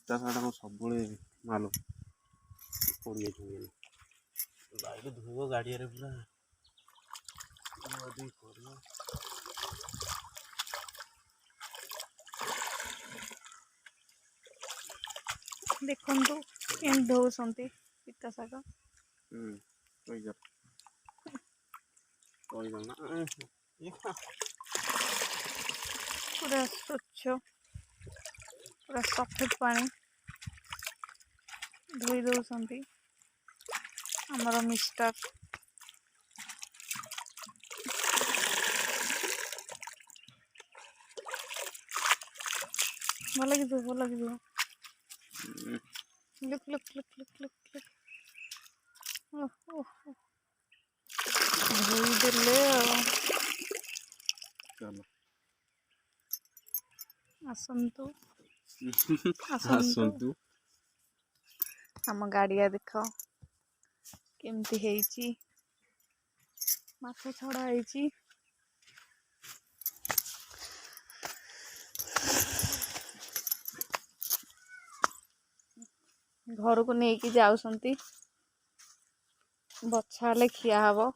ପିତା ଶାଢ଼ ସବୁବେଳେ ମାଲ ପଡ଼ିଯାଇଛନ୍ତି ବାଇକ ଧୋଇବ ଗାଡ଼ିଆରେ ପୁରା କରିବ। ଦେଖନ୍ତୁ କେମିତି ଧୋଉଛନ୍ତି ପିତା ଶାଗ। ପୁରା ସ୍ୱଚ୍ଛ ପୁରା ସଫେଦ ପାଣି ଧୋଇ ଦଉଛନ୍ତି ଆମର ମିଷ୍ଟର। ଭଲ ଲାଗିଥିବ ଭଲ ଲାଗିଥିବ। ଲୁକ୍ ଲୁକ୍ ଲୁକ୍ ଲୁକ୍ ଲୁକ୍ ଲୁକ୍ ଧୋଇଦେଲେ ଆଉ। ଆସନ୍ତୁ ଆସନ୍ତୁ ଆମ ଗାଡ଼ିଆ ଦେଖ କେମିତି ହେଇଛି। ମାଛ ଛଡ଼ା ହେଇଛି। ଘରକୁ ନେଇକି ଯାଉଛନ୍ତି। ବଛା ହେଲେ ଖିଆ ହବ।